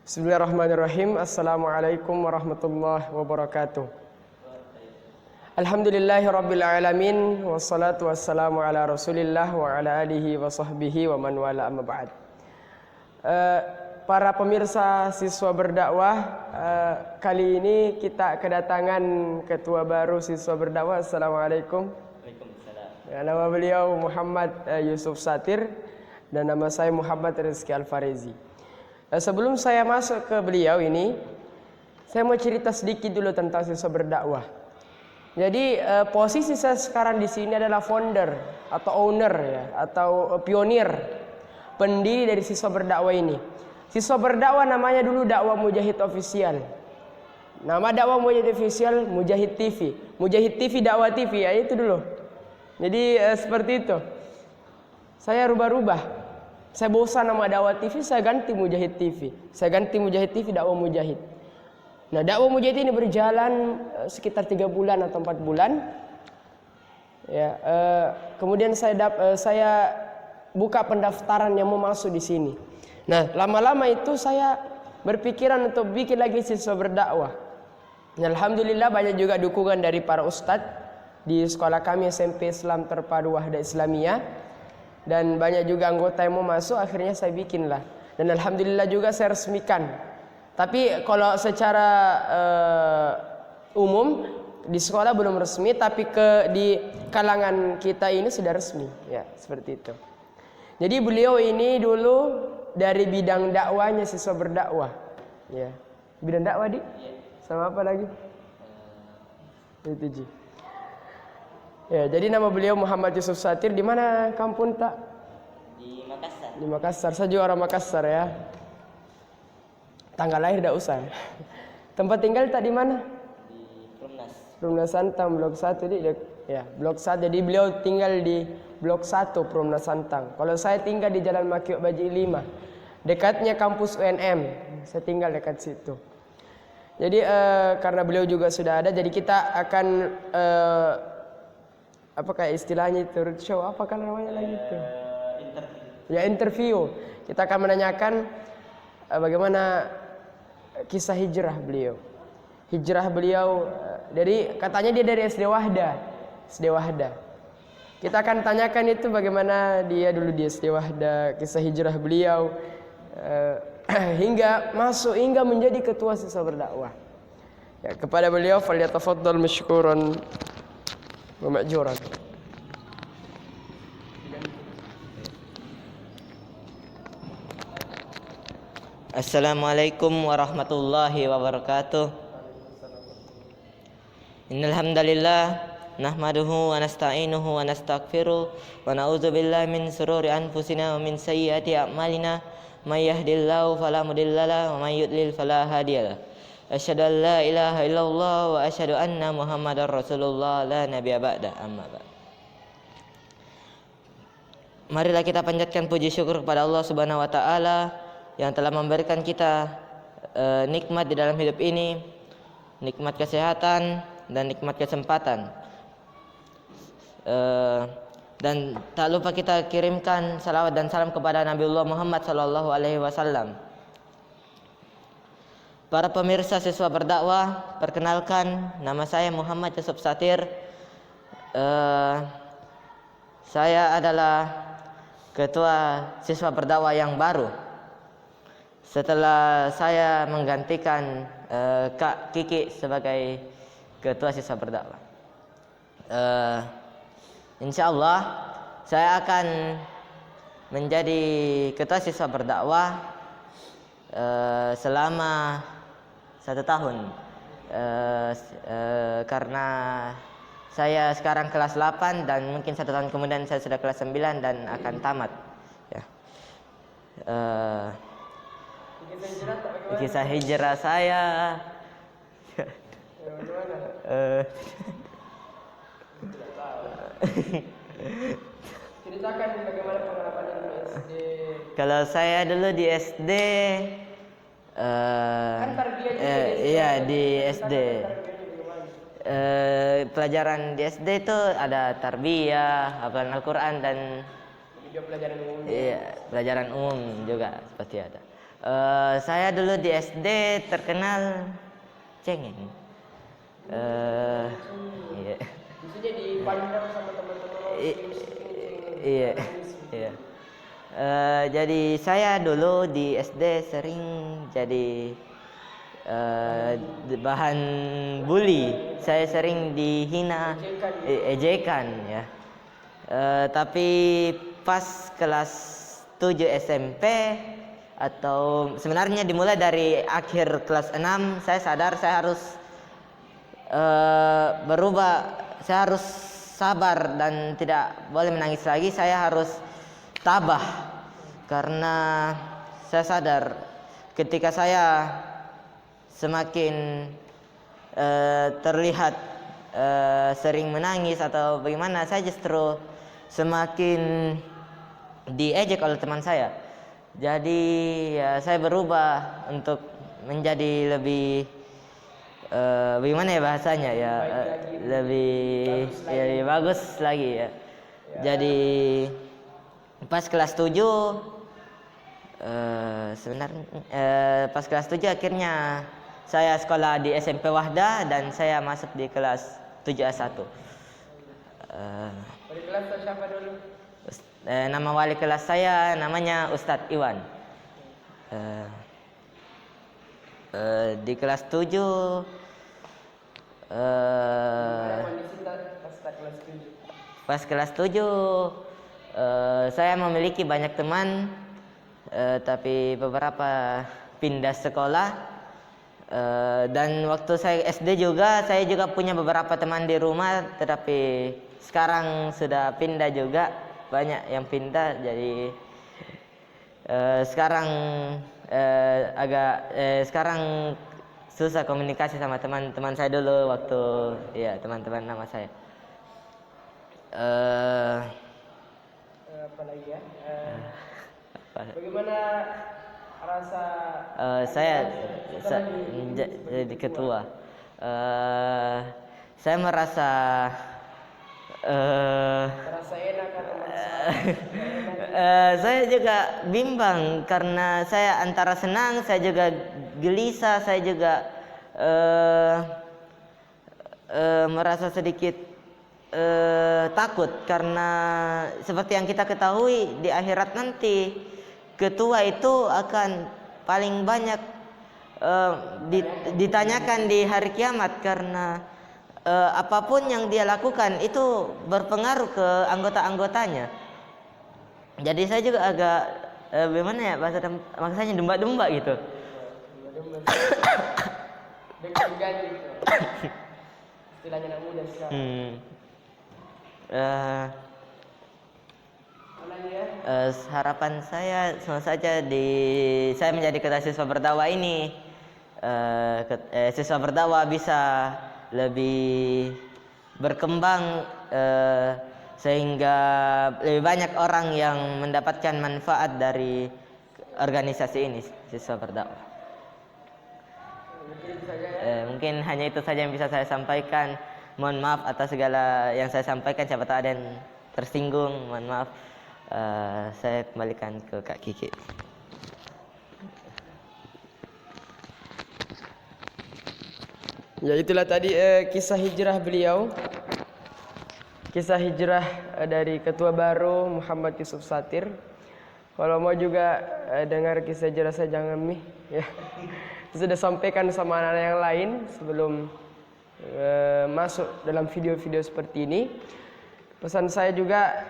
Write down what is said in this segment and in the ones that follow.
Bismillahirrahmanirrahim. Assalamualaikum warahmatullahi wabarakatuh. Alhamdulillahirabbil alamin wassalatu wassalamu ala Rasulillah wa ala alihi wa sahbihi wa man wala amma ba'd. Para pemirsa siswa berdakwah, kali ini kita kedatangan ketua baru siswa berdakwah. Assalamualaikum. Waalaikumsalam. Ya, nama beliau Muhammad Yusuf Satir dan nama saya Muhammad Rizky Al-Farizi. Sebelum saya masuk ke beliau ini, saya mau cerita sedikit dulu tentang siswa berdakwah. Jadi posisi saya sekarang di sini adalah founder atau owner ya, atau pionir, pendiri dari siswa berdakwah ini. Siswa berdakwah namanya dulu Dakwah Mujahid Official. Nama Dakwah Mujahid Official Mujahid TV. Mujahid TV Dakwah TV ya, itu dulu. Jadi seperti itu. Saya rubah-rubah. Saya bosan nama Dakwah TV, saya ganti Mujahid TV. Saya ganti Mujahid TV Dakwah Mujahid. Nah, Dakwah Mujahid ini berjalan sekitar 3 bulan atau 4 bulan. Ya, kemudian saya buka pendaftaran yang mau masuk di sini. Nah, lama-lama itu saya berpikiran untuk bikin lagi siswa berdakwah. Nah, alhamdulillah banyak juga dukungan dari para ustadz di sekolah kami SMP Islam Terpadu Wahda Islamiyah. Dan banyak juga anggota yang mau masuk, akhirnya saya bikin lah. Dan alhamdulillah juga saya resmikan. Tapi kalau secara umum di sekolah belum resmi, tapi di kalangan kita ini sudah resmi. Ya, seperti itu. Jadi beliau ini dulu dari bidang dakwahnya siswa berdakwah. Ya. Bidang dakwah di? Sama apa lagi? Itu Ji. Ya, jadi nama beliau Muhammad Yusuf Satir. Di mana kampung tak? Di Makassar. Di Makassar. Saya juga orang Makassar ya. Tanggal lahir tidak usah. Tempat tinggal tak di mana? Di Perumnas. Perumnas Santang Blok 1 di ya, Blok 1. Jadi beliau tinggal di Blok 1 Perumnas Santang. Kalau saya tinggal di Jalan Makiok Baji 5. Dekatnya kampus UNM. Saya tinggal dekat situ. Jadi karena beliau juga sudah ada, jadi kita akan apa kayak istilahnya itu roadshow, apa kan namanya lagi itu? Interview. Ya, interview. Kita akan menanyakan bagaimana kisah hijrah beliau. Hijrah beliau dari katanya dia dari SD Wahda. SD Wahda. Kita akan tanyakan itu bagaimana dia dulu di SD Wahda, kisah hijrah beliau hingga menjadi ketua siswa berdakwah. Ya, kepada beliau falyatafaddal masykuran Ma'juran. Assalamualaikum warahmatullahi wabarakatuh. Innal hamdalillah nahmaduhu wa nasta'inuhu wa nastaghfiruh wa na'udzu billahi min shururi anfusina wa min sayyiati a'malina may yahdihillahu fala mudhillalah wa may yudlil fala hadiyalah. Asyhadu an la ilaha illallah wa asyhadu anna Muhammadar Rasulullah la nabiyya ba'da amma ba'd. Marilah kita panjatkan puji syukur kepada Allah Subhanahu wa taala yang telah memberikan kita nikmat di dalam hidup ini, nikmat kesehatan dan nikmat kesempatan. Dan tak lupa kita kirimkan salawat dan salam kepada Nabiullah Muhammad sallallahu alaihi wasallam. Para pemirsa siswa berdakwah, perkenalkan nama saya Muhammad Yusuf Satir. Saya adalah ketua siswa berdakwah yang baru. Setelah saya menggantikan Kak Kiki sebagai ketua siswa berdakwah. Insya Allah saya akan menjadi ketua siswa berdakwah selama 1 tahun, karena saya sekarang kelas 8 dan mungkin 1 tahun kemudian saya sudah kelas 9 dan akan tamat. Ya. Kisah hijrah saya. Ceritakan bagaimana pengalaman di SD. Kalau saya dulu di SD, Kan tarbiyah juga di SD. iya di SD. Pelajaran di SD itu ada tarbiyah, hafalan Al-Quran dan Juga pelajaran umum. iya, pelajaran umum juga seperti ada. Saya dulu di SD terkenal cengeng. Iya. Maksudnya dipandang sama teman-teman Iya. Iya. Jadi saya dulu di SD sering jadi bahan bully. Saya sering dihina, ejekan ya. Tapi pas kelas 7 SMP atau sebenarnya dimulai dari akhir kelas 6 saya sadar saya harus berubah, saya harus sabar dan tidak boleh menangis lagi. Saya harus tabah karena saya sadar ketika saya semakin terlihat sering menangis atau bagaimana, saya justru semakin diejek oleh teman saya. Jadi ya saya berubah untuk menjadi lebih bagaimana ya bahasanya ya, lebih bagus lagi ya. Jadi pas kelas 7 sebenarnya pas kelas 7 akhirnya saya sekolah di SMP Wahda dan saya masuk di kelas 7A1. Wali kelas siapa dulu? Nama wali kelas saya namanya Ustadz Iwan. Di kelas 7 pas kelas 7 saya memiliki banyak teman, tapi beberapa pindah sekolah. Dan waktu saya SD juga saya juga punya beberapa teman di rumah, tetapi sekarang sudah pindah juga, banyak yang pindah. Jadi sekarang sekarang susah komunikasi sama teman-teman saya dulu waktu ya teman-teman nama saya. Apa lagi ya? Bagaimana rasa saya jadi ketua? Saya merasa enak atau saya juga bimbang karena saya antara senang, saya juga gelisah, saya juga merasa sedikit takut karena seperti yang kita ketahui di akhirat nanti ketua itu akan paling banyak ditanyakan di hari kiamat karena apapun yang dia lakukan itu berpengaruh ke anggota-anggotanya. Jadi saya juga agak bagaimana ya maksudnya domba-domba gitu. Istilahnya anak muda sekarang. Harapan saya sama saja saya menjadi ketua siswa berdakwah ini, siswa berdakwah bisa lebih berkembang sehingga lebih banyak orang yang mendapatkan manfaat dari organisasi ini, siswa berdakwah. Mungkin hanya itu saja yang bisa saya sampaikan. Mohon maaf atas segala yang saya sampaikan, siapa tahu ada yang tersinggung, mohon maaf. Saya kembalikan ke Kak Kiki. Ya, itulah tadi kisah hijrah beliau. Kisah hijrah dari ketua baru Muhammad Yusuf Satir. Kalau mau juga dengar kisah hijrah saya jangan ya. Sudah sampaikan sama anak-anak yang lain sebelum masuk dalam video-video seperti ini. Pesan saya juga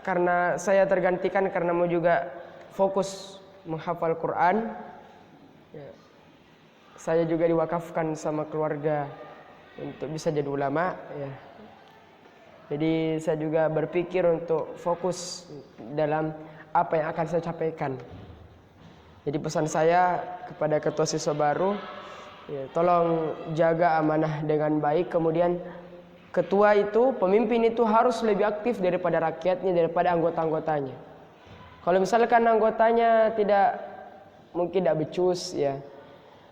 karena saya tergantikan karena mau juga fokus menghafal Quran. Ya. Saya juga diwakafkan sama keluarga untuk bisa jadi ulama. Ya. Jadi saya juga berpikir untuk fokus dalam apa yang akan saya sampaikan. Jadi pesan saya kepada ketua siswa baru, ya, tolong jaga amanah dengan baik. Kemudian ketua itu, pemimpin itu harus lebih aktif daripada rakyatnya, daripada anggota-anggotanya. Kalau misalkan anggotanya mungkin tidak becus, ya.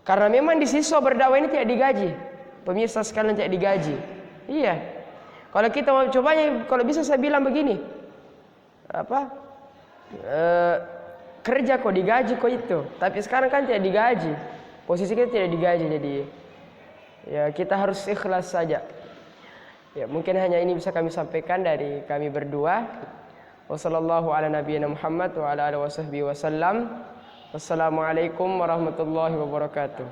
Karena memang di siswa berdakwah ini tidak digaji. Pemirsa sekalian tidak digaji. Iya. Kalau kita mau cobanya, kalau bisa saya bilang begini, kerja kok digaji kok itu. Tapi sekarang kan tidak digaji. Posisi kita tidak digaji, jadi ya kita harus ikhlas saja. Ya, mungkin hanya ini bisa kami sampaikan dari kami berdua. Wassallallahu ala nabiyyina Muhammad wa ala alihi wasallam. Wassalamualaikum warahmatullahi wabarakatuh.